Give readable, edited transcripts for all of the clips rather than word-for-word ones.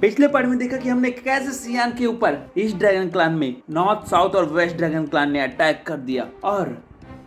पिछले पार्ट में देखा कि हमने कैसे सियान के ऊपर ईस्ट ड्रैगन क्लान में नॉर्थ साउथ और वेस्ट ड्रैगन क्लान ने अटैक कर दिया और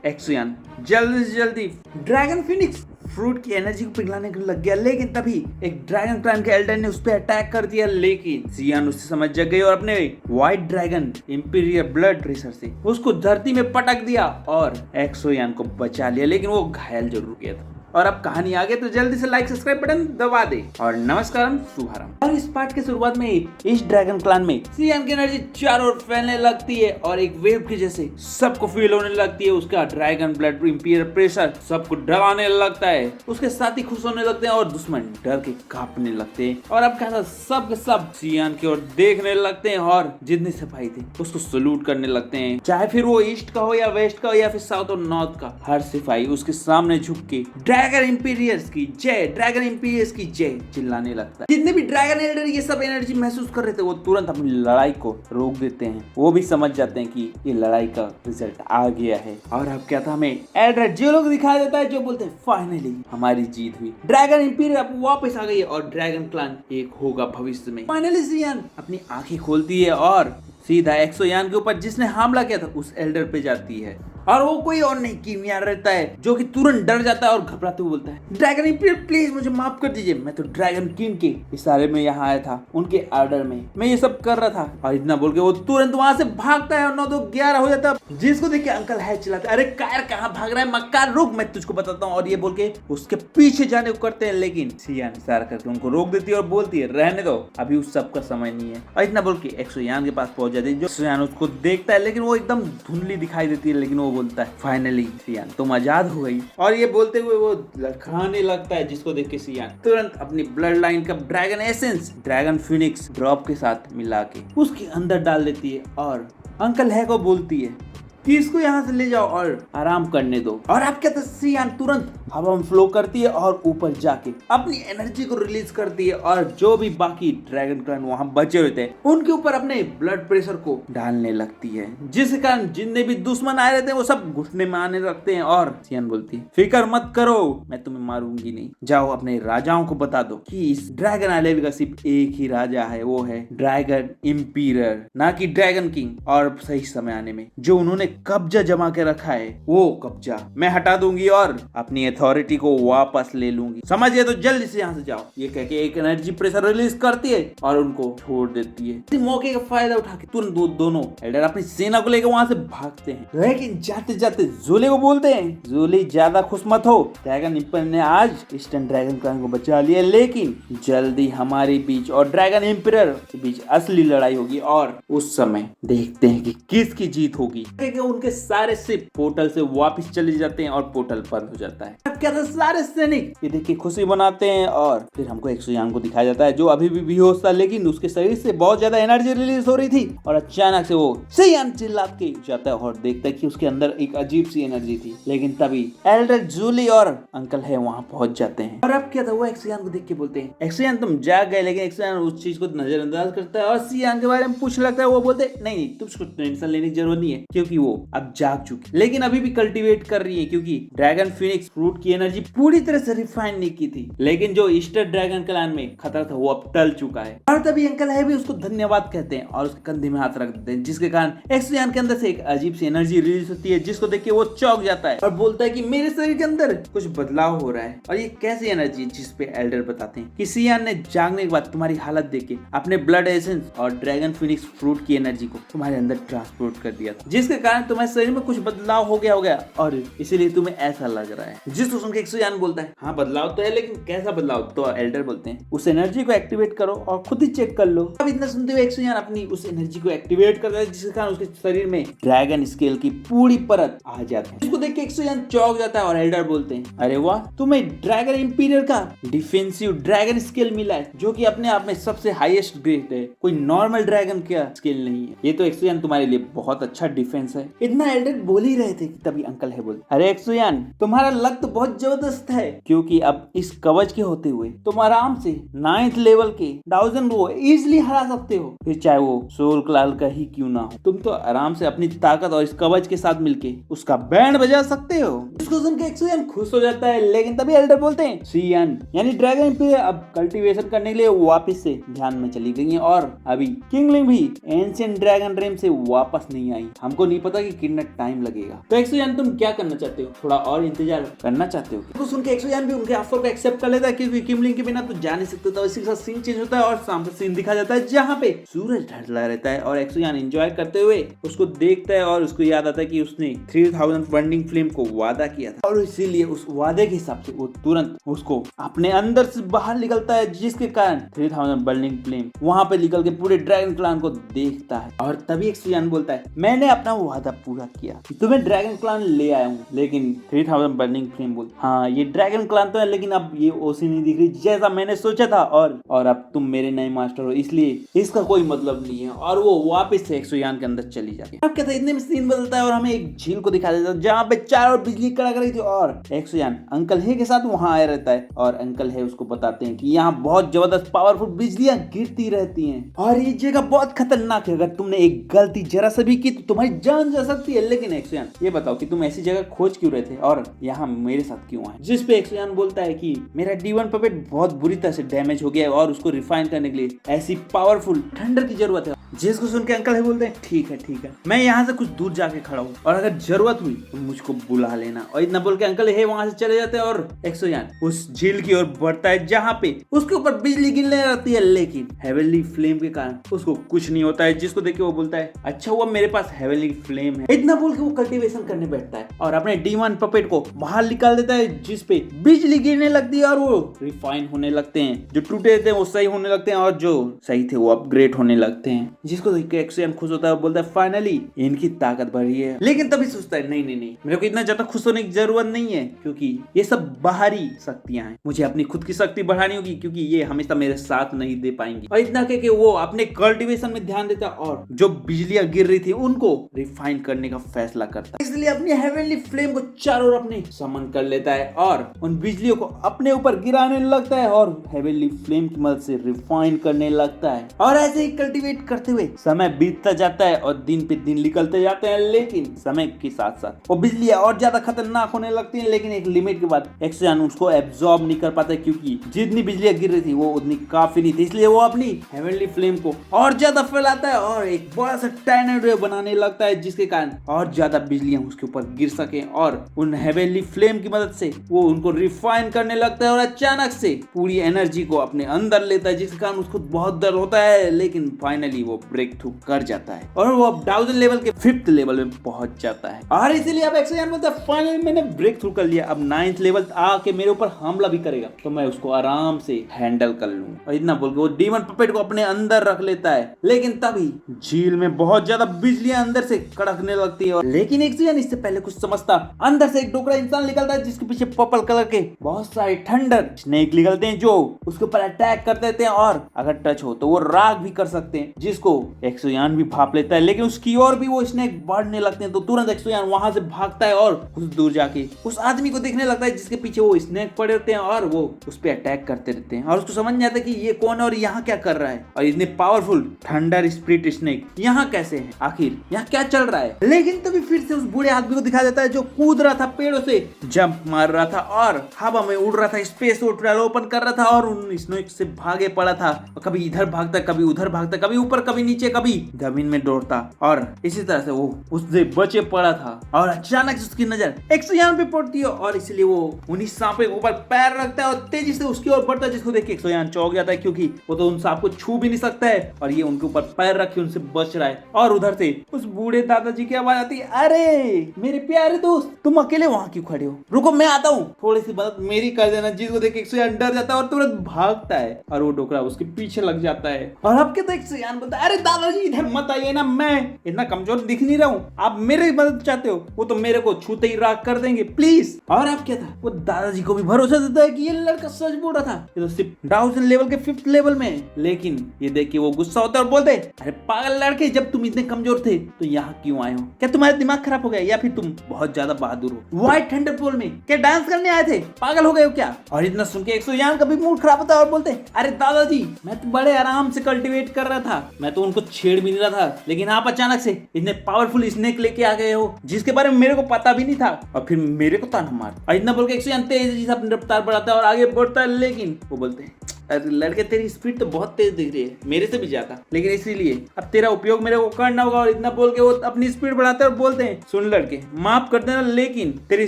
एक्सियन जल्दी से जल्दी ड्रैगन फिनिक्स फ्रूट की एनर्जी को पिघलाने को लग गया, लेकिन तभी एक ड्रैगन क्लान के एल्डर ने उस पर अटैक कर दिया। लेकिन सियान उससे समझ जग गई और अपने white dragon imperial blood racer से उसको धरती में पटक दिया और एक्सोयान को बचा लिया, लेकिन वो घायल जरूर किया था। और अब कहानी आगे तो जल्दी से लाइक सब्सक्राइब बटन दबा दे। और नमस्कारम शुभारंभ। और इस पार्ट के शुरुआत में ही इस ड्रैगन क्लान में सियान की एनर्जी चारों ओर फैलने लगती है और एक वेव के जैसे सबको फील होने लगती है। उसका ड्रैगन ब्लड इंपीरियल प्रेशर सबको डराने लगता है, उसके साथी खुश होने लगते हैं और दुश्मन डर के कांपने लगते हैं। और अब क्या था, सब के सब सियान की ओर देखने लगते हैं और जितने सिपाही थे उसको सलूट करने लगते हैं, चाहे फिर वो ईस्ट का हो या वेस्ट का हो या फिर साउथ और नॉर्थ का। हर सिपाही उसके सामने झुक के ड्रैगन इंपीरियर्स की जय, ड्रैगन इंपीरियर्स की जय चिल्लाने लगता है। जितने भी ड्रैगन एल्डर ये सब एनर्जी महसूस कर रहे थे वो तुरंत अपनी लड़ाई को रोक देते हैं। वो भी समझ जाते हैं कि ये लड़ाई का रिजल्ट आ गया है। और अब क्या था, हमें एल्डर जो लोग दिखाया देता है जो बोलते हैं फाइनली हमारी जीत हुई, ड्रैगन इंपीरियर अब वापस आ गई है और ड्रैगन क्लान एक होगा भविष्य में। फाइनली सियान अपनी आंखें खोलती है और सीधा एक्सोयान के ऊपर जिसने हमला किया था उस एल्डर पे जाती है। और वो कोई और नहीं कीमिया रहता है जो कि तुरंत डर जाता है और घबराते हुए बोलता है, ड्रैगन इंपीरियर प्लीज मुझे माफ कर दीजिए, मैं तो ड्रैगन किंग के इशारे में यहाँ आया था, उनके ऑर्डर में मैं ये सब कर रहा था। और इतना बोल के वो तुरंत वहां से भागता है और 9 2 11 हो जाता है। जिसको देख के अंकल है चिल्लाते, अरे कायर कहाँ भाग रहा है, मक्कार रुक, मैं तुझको बताता हूँ। और ये बोल के उसके पीछे जाने को करते हैं, लेकिन सियान इशारा करके उनको रोक देती है और बोलती है रहने दो, अभी उस सब का समय नहीं है। और इतना बोल के एक्सोयान के पास पहुंच जाती है। जो सियान उसको देखता है लेकिन वो एकदम धुंधली दिखाई देती है, लेकिन वो बोलता है फाइनली सियान तुम आजाद हो गई। और ये बोलते हुए वो लड़खड़ाने लगता है, जिसको देख के सियान तुरंत अपनी ब्लड लाइन का dragon essence dragon Phoenix drop के साथ मिला के उसके अंदर डाल देती है और अंकल है को बोलती है कि इसको यहाँ से ले जाओ और आराम करने दो। और आप क्या, सियान तुरंत हवा में फ्लो करती है और ऊपर जाके अपनी एनर्जी को रिलीज करती है और जो भी बाकी ड्रैगन क्लान वहां बचे हुए थे उनके ऊपर अपने ब्लड प्रेशर को डालने लगती है, जिसके कारण जितने भी दुश्मन आए रहते हैं वो सब घुटने में आने लगते हैं। और सियान बोलती है फिक्र मत करो, मैं तुम्हें मारूंगी नहीं, जाओ अपने राजाओं को बता दो कि इस ड्रैगन आइलैंड का सिर्फ एक ही राजा है, वो है ड्रैगन इंपीरियर, ना कि ड्रैगन किंग। और सही समय आने में जो उन्होंने कब्जा जमा के रखा है वो कब्जा मैं हटा दूंगी और अपनी अथॉरिटी को वापस ले लूंगी, समझिए, तो जल्दी से यहाँ से जाओ। ये कह के एक एनर्जी प्रेशर रिलीज करती है और उनको छोड़ देती है। इस मौके का फायदा उठा के तुरंत दोनों एल्डर अपनी सेना को लेकर वहां से भागते हैं, लेकिन जाते जाते जोले को बोलते हैं जोले ज्यादा खुश मत हो, ड्रैगन इंपीरियर ने आज ईस्टर्न ड्रैगन क्लान को बचा लिया, लेकिन जल्दी हमारे बीच और ड्रैगन इंपीरियर के बीच असली लड़ाई होगी और उस समय देखते हैं कि किसकी जीत होगी। उनके सारे शिप पोर्टल से वापस चले जाते हैं और पोर्टल बंद हो जाता है। अब क्या था, सारे सैनिक ये देख के खुशी मनाते हैं और फिर हमको एक्सोयान को दिखाया जाता है जो अभी भी बेहोश था, लेकिन उसके शरीर से बहुत ज्यादा एनर्जी रिलीज हो रही थी और अचानक से वो सियान चिल्ला के जाता है और देखता है कि उसके अंदर एक अजीब सी एनर्जी थी। लेकिन तभी एल्डर जूली और अंकल है वहाँ पहुंच जाते हैं। और अब क्या था, वो एक्सोयान को देख के बोलते हैं एक्सोयान तुम जाग गए, लेकिन एक्सोयान उस चीज को नजरअंदाज करता है और सियान के बारे में पूछने लगता है। वो बोलते नहीं तुम कुछ टेंशन लेने की जरूरत नहीं है, क्योंकि वो अब जाग चुकी, लेकिन अभी भी कल्टीवेट कर रही है, क्योंकि ड्रैगन फिनिक्स फ्रूट की एनर्जी पूरी तरह से रिफाइन नहीं की थी, लेकिन जो ईस्टर ड्रैगन क्लान में खतरा था वो अब टल चुका है। और तभी अंकल है भी उसको धन्यवाद कहते हैं और उसके कंधे में हाथ रख देते हैं, जिसके कारण एक्सोयान के अंदर से एक अजीब सी एनर्जी रिलीज होती है, जिसको देख के वो चौंक जाता है और बोलता है कि मेरे शरीर के अंदर कुछ बदलाव हो रहा है। और ये कैसी एनर्जी, जिसपे एल्डर बताते हैं कि सियान ने जागने के बाद तुम्हारी हालत देख के अपने ब्लड एसेंस और ड्रैगन फिनिक्स फ्रूट की एनर्जी को तुम्हारे अंदर ट्रांसपोर्ट कर दिया था, जिसके कारण तुम्हारे शरीर में कुछ बदलाव हो गया और इसीलिए तुम्हें ऐसा लग रहा है। जिसको सुन के एक्सोयान बोलता है हाँ बदलाव तो है, लेकिन कैसा बदलाव? तो एल्डर बोलते हैं उस एनर्जी को एक्टिवेट करो और खुद ही चेक कर लो। अब इतना सुनते हुए एक्सोयान अपनी उस एनर्जी को एक्टिवेट करता है, जिसके कारण उसके शरीर में ड्रैगन स्केल की पूरी परत आ जाती है। इसको देख के एक्सोयान चौंक जाता है और एल्डर बोलते हैं अरे वाह, तुम्हें ड्रैगन इंपीरियर का डिफेंसिव ड्रैगन स्केल मिला है, जो कि अपने आप में सबसे हाईएस्ट ग्रेड है, कोई नॉर्मल ड्रैगन का स्केल नहीं है। ये तो एक्सोयान तुम्हारे लिए बहुत अच्छा डिफेंस है। इतना एल्डर बोल ही रहे थे कि तभी अंकल है बोलते अरे एक्सोयान तुम्हारा लक तो बहुत बहुत जबरदस्त है, क्योंकि अब इस कवच के होते हुए तुम आराम से 9th लेवल के डाउजन को इजिली हरा सकते हो, फिर चाहे वो सोल क्लाल का ही क्यों ना हो। तुम तो आराम से अपनी ताकत और इस कवच के साथ मिलके उसका बैंड बजा सकते हो। इसको सुन के एक्सोयन खुश हो जाता है, लेकिन तभी एल्डर बोलते हैं सियान यानी ड्रैगन पे अब कल्टीवेशन करने के लिए वापस से ध्यान में चली गई है, और अभी किंगलिंग भी एंशिएंट ड्रैगन रेम से वापस नहीं आई। हमको नहीं पता कि कितना टाइम लगेगा। तो एक्सोयन तुम क्या करना चाहते हो, थोड़ा और इंतजार करना चाहते हो? तो सुन के एक्सोयन भी उनके ऑफर को एक्सेप्ट कर लेता है, क्योंकि किंगलिंग के बिना तो जा नहीं सकते। तो इसी के साथ सीन चेंज होता है और सामने सीन दिखा जाता है जहाँ पे सूरज ढलता रहता है, और एक्सोयन एंजॉय करते हुए उसको देखता है, और उसको याद आता है कि उसने 3000 बर्निंग फ्लेम को वादा किया था, और इसीलिए उस वादे के हिसाब से वो तुरंत उसको अपने अंदर से बाहर निकलता है, जिसके कारण 3000 बर्निंग फ्लेम वहां पे निकल के पूरे ड्रैगन क्लान को देखता है। और तभी एक्सोयन बोलता है मैंने अपना वादा पूरा किया, तुम्हें ड्रैगन क्लान ले आया हूँ। लेकिन 3000 बर्निंग फ्लेम बोल हाँ ये ड्रैगन क्लान तो है, लेकिन अब ये ओसी नहीं दिख रही जैसा मैंने सोचा था, और अब तुम मेरे नए मास्टर हो, इसलिए इसका कोई मतलब नहीं है। और वो वापस से एक्सोयन के अंदर चली जाती है। अब क्या था, इतने में सीन बदलता है और हमें एक झील को दिखा देता है जहाँ पे चारों बिजली कड़क रही थी, और एक्सोयन अंकल हे के साथ वहां आया रहता है, और अंकल हे उसको बताते हैं कि यहाँ बहुत जबरदस्त पावरफुल बिजलियां गिरती रहती हैं, और ये जगह बहुत खतरनाक है। अगर तुमने एक गलती जरा सा भी की तो तुम्हारी जान जा सकती है। लेकिन एक्सोयन ये बताओ कि तुम ऐसी जगह खोज क्यों रहे थे, और यहाँ मेरे साथ क्यों आए? जिस पे एक्सोयन बोलता है कि मेरा D1 पपेट बहुत बुरी तरह से डैमेज हो गया है, और उसको रिफाइन करने के लिए ऐसी पावरफुल थंडर की जरूरत है। जिसको सुन के अंकल है बोलते हैं ठीक है मैं यहाँ से कुछ दूर जाके खड़ा हूँ, और अगर जरूरत हुई तो मुझको बुला लेना। और इतना बोल के अंकल है वहां से चले जाते हैं, और एक्सोयन उस झील की ओर बढ़ता है जहाँ पे उसके ऊपर बिजली गिरने लगती है, लेकिन हेवनली फ्लेम के कारण उसको कुछ नहीं होता है। जिसको देख के वो बोलता है अच्छा हुआ मेरे पास हेवनली फ्लेम है। इतना बोल के वो कल्टीवेशन करने बैठता है और अपने D1 पपेट को बाहर निकाल देता है, जिसपे बिजली गिरने लगती है, और वो रिफाइन होने लगते हैं। जो टूटे थे वो सही होने लगते हैं, और जो सही थे वो अपग्रेड होने लगते हैं। जिसको देख के एक्सोयन खुश होता है और बोलता है फाइनली इनकी ताकत बढ़ी है। लेकिन तभी सोचता है नहीं मेरे को इतना ज्यादा खुश होने की जरूरत नहीं है, क्योंकि ये सब बाहरी शक्तियां हैं। मुझे अपनी खुद की शक्ति बढ़ानी होगी, क्योंकि ये हमेशा मेरे साथ नहीं दे पाएंगी। और इतना कह के वो अपने कल्टीवेशन में ध्यान देता और जो बिजलियां गिर रही थी उनको रिफाइन करने का फैसला करता है। इसलिए अपनी हेवनली फ्लेम को चारों ओर अपने समन कर लेता है और उन बिजलियों को अपने ऊपर गिराने लगता है, और हेवनली फ्लेम की मदद से रिफाइन करने लगता है। और ऐसे ही कल्टीवेट करते हुए समय बीतता जाता है और दिन पे दिन निकलते जाते हैं। लेकिन समय के साथ साथ वो बिजलियां और ज्यादा खतरनाक होने लगती हैं, लेकिन एक लिमिट के बाद एक्सोयन उसको एब्जॉर्ब नहीं कर पाता, क्योंकि जितनी बिजलियां गिर रही थी वो उतनी काफी नहीं थी। इसलिए वो अपनी हेवनली फ्लेम को और ज्यादा फैलाता है और एक बड़ा सा टॉर्नेडो बनाने लगता है, जिसके कारण और ज्यादा बिजलियां उसके ऊपर गिर सके, और उन हेवनली फ्लेम की मदद से वो उनको रिफाइन करने लगता है और अचानक से पूरी एनर्जी को अपने अंदर लेता है, जिसके कारण उसको बहुत दर्द होता है। लेकिन फाइनली वो ब्रेक थ्रू कर जाता है और वो अब 1000 लेवल के 5th लेवल में पहुंच जाता है। और इसीलिए अब एक्सोयन बोलता है फाइनली मैंने ब्रेक थ्रू कर लिया, अब 9th लेवल आके मेरे ऊपर हमला भी करेगा तो मैं उसको आराम से हैंडल कर लूं। और इतना बोल के वो D1 पपेट को अपने अंदर रख लेता है। लेकिन तभी झील में बहुत ज्यादा बिजलियां अंदर से कड़कने लगती है, लेकिन एक्सोयन इससे पहले कुछ समझता। अंदर से एक टुकड़ा इंसान निकलता है, जिसके पीछे पर्पल कलर के बहुत सारे थंडर स्नेक निकलते हैं, जो उसके ऊपर अटैक कर देते हैं, और अगर टच हो तो वो राग भी कर सकते हैं, जिसको एक्सोयन भी भाप लेता है। लेकिन उसकी ओर भी वो स्नेक बढ़ने लगते हैं, तो तुरंत एक्सोयन वहां से भागता है और कुछ दूर जाके उस आदमी को देखने लगता है जिसके पीछे वो स्नेक पड़े होते हैं, और वो उस पे अटैक करते रहते हैं। और उसको समझ नहीं आता कि ये कौन है और यहाँ क्या कर रहा है, और इतने पावरफुल थंडर स्पिरिट स्नेक यहाँ कैसे है, आखिर यहाँ क्या चल रहा है। लेकिन तभी फिर से उस बूढ़े आदमी को दिखा देता है जो कूद रहा था, पेड़ों से जंप मार रहा था और हवा में उड़ रहा था, स्पेस ओपन कर रहा था, और उन स्नेक से भागे पड़ा था। कभी इधर भागता, कभी उधर भागता, कभी ऊपर कभी नीचे, कभी जमीन में दौड़ता, और इसी तरह से वो उससे बचे पड़ा था। और अचानक से उसकी नजर एक्सोयन पे पड़ती है, और इसलिए वो उन्हीं सांप के ऊपर पैर रखता है और तेजी से उसकी ओर बढ़ता है, जिसको देख के एक्सोयन चौंक जाता है, क्योंकि वो तो उन सांप को छू भी नहीं सकता है, और ये उनके ऊपर पैर रख के उनसे बच रहा है। और उधर से उस बूढ़े दादाजी की आवाज आती है, अरे मेरे प्यारे दोस्त, तुम अकेले वहां क्यों खड़े हो, रुको मैं आता हूँ, थोड़ी सी मदद मेरी कर देना। जिसको देख के एक्सोयन डर जाता है और तुरंत भागता है, और वो डोकरा उसके पीछे लग जाता है। और अब क्या तो एक्सोयन बोलता है, अरे दादाजी इधर मत आइए ना, मैं इतना कमजोर दिख नहीं रहा हूँ, आप मेरी मदद चाहते हो, वो तो मेरे को छूते ही राख कर देंगे प्लीज। और आप क्या था, वो दादाजी को भी भरोसा देता है कि ये लड़का सच बोल रहा था, ये तो सिर्फ डाउसन लेवल के 5th लेवल में। लेकिन ये देख के वो गुस्सा होता है और बोलते अरे पागल लड़के, जब तुम इतने कमजोर थे तो यहाँ क्यों आए हो? क्या तुम्हारा दिमाग खराब हो गया या फिर तुम बहुत ज्यादा बहादुर हो? व्हाइट थंडरबोल्ट में क्या डांस करने आए थे? पागल हो गए हो क्या? और इतना सुन के एक्सोयान का भी मूड खराब होता है और बोलते अरे दादाजी मैं तो बड़े आराम से कल्टीवेट कर रहा था, मैं तो उनको छेड़ भी नहीं रहा था, लेकिन आप अचानक से इतने पावरफुल स्नेक लेके आ गए हो जिसके बारे में मेरे को पता भी नहीं था, और फिर मेरे को ताना मार। और इतना बोल के एक्सोयान तेजी से अपनी रफ्तार बढ़ाता है और आगे बढ़ता है। लेकिन वो बोलते हैं अरे लड़के तेरी स्पीड तो बहुत तेज दिख रही है, मेरे से भी ज्यादा, लेकिन इसीलिए अब तेरा उपयोग मेरे को करना होगा। और इतना बोल के वो अपनी स्पीड बढ़ाते हैं और बोलते हैं सुन लड़के माफ कर देना, लेकिन तेरी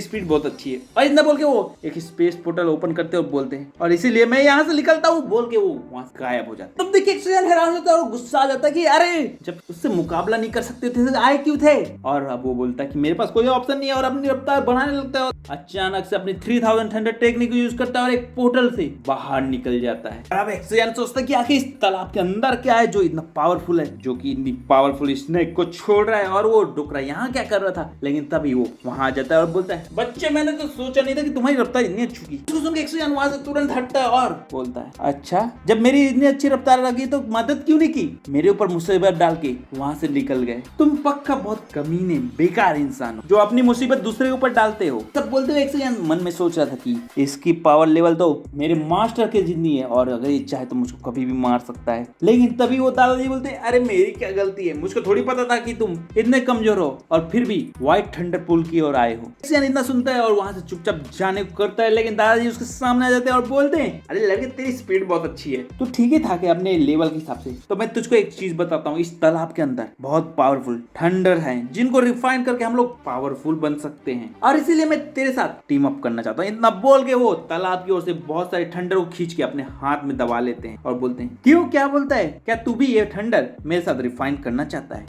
स्पीड बहुत अच्छी है। और इतना बोल के वो एक स्पेस पोर्टल ओपन करते और बोलते हैं और इसीलिए मैं यहाँ से निकलता हूँ बोल के वो वहां से गायब हो जाता है। तब देखिए एक्सोयान हैरान होता है और गुस्सा आ जाता है कि अरे जब उससे मुकाबला नहीं कर सकते थे तो आए क्यों थे? और अब वो बोलता है कि मेरे पास कोई ऑप्शन नहीं है और अपनी रफ्तार बढ़ाने लगता है और अचानक से अपनी 3000 टेक्निक को यूज करता है और एक पोर्टल से बाहर निकल जाता है। अब एक्सोयान सोचता है कि आखिर इस तालाब के अंदर क्या है जो इतना पावरफुल है, जो कि इतनी पावरफुल स्नेक को छोड़ रहा है, और वो डोकरा यहाँ क्या कर रहा था। लेकिन तभी वो वहां आ जाता है और बोलता है बच्चे मैंने तो सोचा नहीं था कि तुम्हारी रफ्तार इतनी अच्छी होगी। तो सुन के एक्सोयान वहां से तुरंत हटता है और बोलता है अच्छा जब मेरी इतनी अच्छी रफ्तार लगी तो मदद क्यों नहीं की, मेरे ऊपर मुसीबत डाल के वहां से निकल गए। तुम पक्का बहुत कमीने बेकार इंसान हो जो अपनी मुसीबत दूसरे के ऊपर डालते हो। तब बोलते हुए एक्सोयान मन में सोच रहा था कि इसकी पावर लेवल तो मेरे मास्टर के जितनी है और अगर ये चाहे तो मुझको कभी भी मार सकता है। लेकिन तभी वो दादाजी बोलते हैं अरे मेरी क्या गलती है, मुझको थोड़ी पता था कि तुम इतने कमजोर हो और फिर भी व्हाइट थंडरबोल्ट की ओर आए हो। एक्सोयान इतना सुनता है और वहां से चुपचाप जाने को करता है, लेकिन दादाजी उसके सामने आ जाते हैं और बोलते हैं अरे लड़के तेरी स्पीड बहुत अच्छी है, तू ठीक ही था कि अपने लेवल के हिसाब से। तो मैं तुझको एक चीज बताता हूँ, इस तालाब के अंदर बहुत पावरफुल थंडर है जिनको रिफाइन करके हम लोग पावरफुल बन सकते हैं, और इसीलिए मैं तेरे साथ टीम अप करना चाहता हूँ। इतना बोल के वो तालाब की ओर से बहुत सारे थंडर को खींच के अपने हाथ में दबा लेते हैं और बोलते हैं क्यों क्या बोलता है, क्या तू भी ये थंडर मेरे साथ रिफाइन करना चाहता है?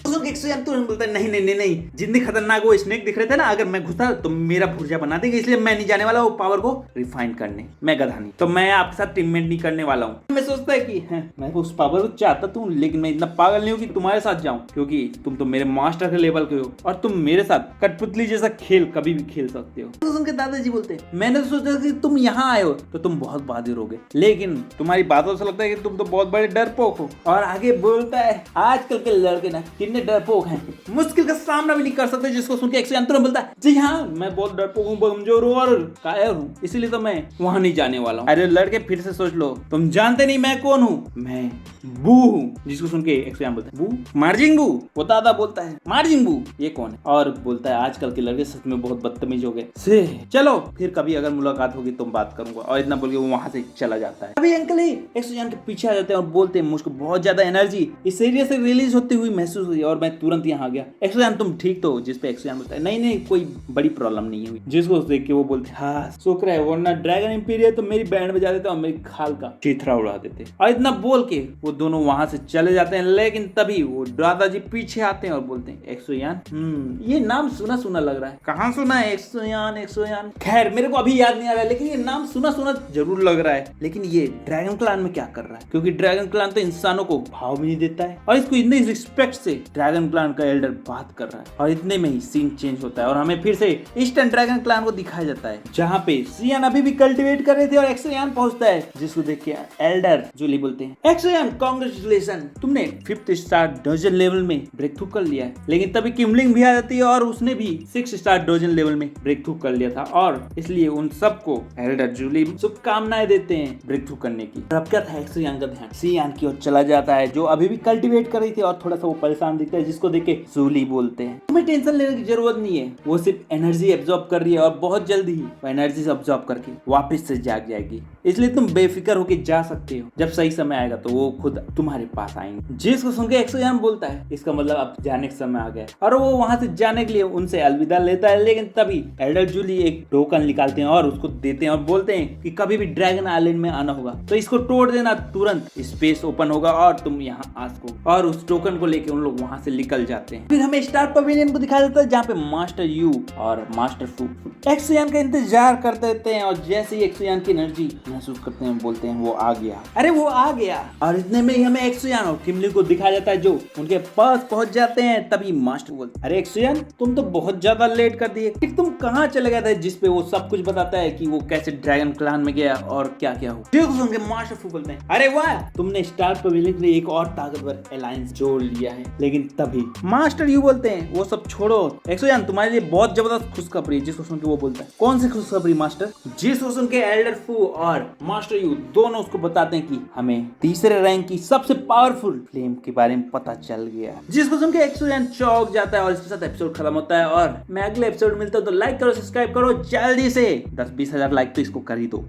तुरंत बोलता है नहीं नहीं नहीं नहीं, जितने खतरनाक वो स्नेक दिख रहे थे ना, अगर मैं घुसा तो मेरा भुर्जा बना देगा, इसलिए मैं नहीं जाने वाला वो पावर को रिफाइन करने, मैं गधा नहीं, तो मैं आपके साथ टीममेट नहीं करने वाला हूँ। मैं सोचता है कि मैं उस पावर को चाहता हूँ लेकिन मैं इतना पागल नहीं हूँ कि तुम्हारे साथ जाऊं, क्योंकि तुम तो मेरे मास्टर के लेवल के हो और तुम मेरे साथ कठपुतली जैसा खेल कभी भी खेल सकते हो। तो उनके दादाजी बोलते हैं मैंने तो सोचा कि तुम यहाँ आए हो तो तुम बहुत बहादुर हो गए, लेकिन तुम्हारी बातों से लगता है कि तुम तो बहुत बड़े डरपोक हो। और आगे बोलता है आजकल के लड़के ना कितने डरपोक हैं, मुश्किल का सामना भी नहीं कर सकते, जिसको सुन के एक्सोयान तुरंत बोलता है जी हाँ मैं बहुत डरपोक हूँ, कमजोर हूँ और कायर हूँ, इसीलिए तो मैं वहां नहीं जाने वाला हूँ। अरे लड़के फिर से सोच लो, तुम जानते नहीं मैं कौन हूँ, मैं बू हूँ। जिसको सुन के एक्सोयान बोलता है बू मार्जिंग बू। वो दादा बोलता है मार्जिंग बू ये कौन है? और बोलता है आजकल के लड़के सच में बहुत बदतमीज हो गए, चलो फिर कभी अगर मुलाकात होगी तो बात करूंगा। और इतना बोल के वो वहां से चला जाता है। अभी अंकल ही एक्सोयान के पीछे आ जाते हैं और बोलते हैं मुझको बहुत ज्यादा एनर्जी इस एरिया से रिलीज होती हुई महसूस हुई और मैं तुरंत यहाँ आ गया। एक्सोयान तुम ठीक तो? जिस पे एक्सोयान बोलता है नहीं नहीं कोई बड़ी प्रॉब्लम नहीं हुई। जिसको देख के वो बोलते हैं हाँ शुक्र है, वरना ड्रैगन इंपीरियर तो मेरी बैंड बजा देते और मेरी खाल का चिथरा उड़ा देते। और इतना बोल के वो दोनों वहां से चले जाते हैं, लेकिन तभी वो दादाजी पीछे आते हैं और बोलते हैं एक्सोयान ये नाम सुना सुना लग रहा है। कहाँ सुना है एक्सोयान? एक्सोयान खैर मेरे को अभी याद नहीं आ रहा है, लेकिन ये नाम सुना सुना जरूर लग रहा है। लेकिन ये ड्रैगन क्लान में क्या कर रहा है? क्योंकि ड्रैगन क्लान तो इंसानों को भाव भी नहीं देता है और इसको इतने रिस्पेक्ट से ड्रैगन क्लान का एल्डर बात कर रहा है। और इतने में ही सीन चेंज होता है और हमें फिर से ईस्टर्न ड्रैगन क्लान को दिखाया जाता है, जहाँ पे सियान अभी भी कल्टीवेट कर रहे थे और एक्सोयान पहुंचता है, जिसको देख के एल्डर जूली बोलते हैं एक्सोयान कांग्रेचुलेशन, तुमने 5th स्टार डोजन लेवल में ब्रेक थ्रू कर लिया है। लेकिन तभी किमलिंग भी आ जाती है और उसने भी 6 स्टार डोजन लेवल में ब्रेक थ्रू कर लिया था और इसलिए उन सबको एल्डर जूली शुभकामनाएं देते हैं ब्रेक थ्रू करने की। अब क्या था एक्सोयान का ध्यान सियान की ओर चला जाता है, जो अभी भी कल्टीवेट कर रही थी और थोड़ा सा वो परेशान दिखता है, जिसको देख के जूली बोलते हैं तुम्हें टेंशन लेने की जरूरत नहीं है, वो सिर्फ एनर्जी एब्जॉर्ब कर रही है और बहुत जल्दी ही वो एनर्जी एब्जॉर्ब करके वापस से जाग जाएगी, इसलिए तुम बेफिक्र होकर जा सकते हो। जब सही समय आएगा तो वो खुद तुम्हारे पास आएंगे। जिसको सुन के एक्सोयान बोलता है इसका मतलब अब जाने का समय आ गया और वो वहां से जाने के लिए उनसे अलविदा लेता है। लेकिन तभी एल्डर जूली एक टोकन निकालते हैं और उसको देते हैं और बोलते हैं कि कभी भी ड्रैगन आइलैंड में आना होगा तो इसको तोड़ देना, तुरंत स्पेस ओपन होगा और तुम यहाँ आ सको। और उस टोकन को लेके उन लोग वहां से निकल जाते हैं। फिर हमें स्टार पवेलियन को दिखाया जाता है, जहाँ पे मास्टर यू और मास्टर फू एक्सोयान का इंतजार करते रहते हैं और जैसे ही एक्सोयान की एनर्जी महसूस करते हैं, बोलते हैं वो आ गया, अरे वो आ गया। और इतने में ही हमें एक्सुयान और किमली को दिखाया जाता है जो उनके पास पहुंच जाते हैं। तभी मास्टर बोलते, अरे एक्सुयान तुम तो बहुत ज्यादा लेट कर दिए, फिर तुम कहाँ चले गए थे? जिसपे वो सब कुछ बताता है कि वो कैसे ड्रैगन क्लान में गया और क्या क्या हुआ। जिसको के मास्टर fu बोलते हैं, अरे वाह तुमने स्टार पवेलियन के लिए एक और ताकतवर अलायंस जोड़ लिया है। लेकिन तभी मास्टर यू बोलते हैं, वो सब छोड़ो एक्सुयान, तुम्हारे लिए बहुत जबरदस्त खुशखबरी। जिसको सुन के वो बोलता है, कौन सी खुशखबरी मास्टर? जिसको सुन के एल्डर फू और मास्टर यू दोनों उसको बताते हैं कि हमें तीसरे रैंक की सबसे पावरफुल फ्लेम के बारे में पता चल गया। जिसको सुन के एक्सुयान चौंक जाता है और इसके साथ एपिसोड खत्म होता है। और मैं अगले एपिसोड मिलता हूँ, तो लाइक करो, सब्सक्राइब करो जल्दी से। 10-20 हजार लाइक तो इसको कर ही दो।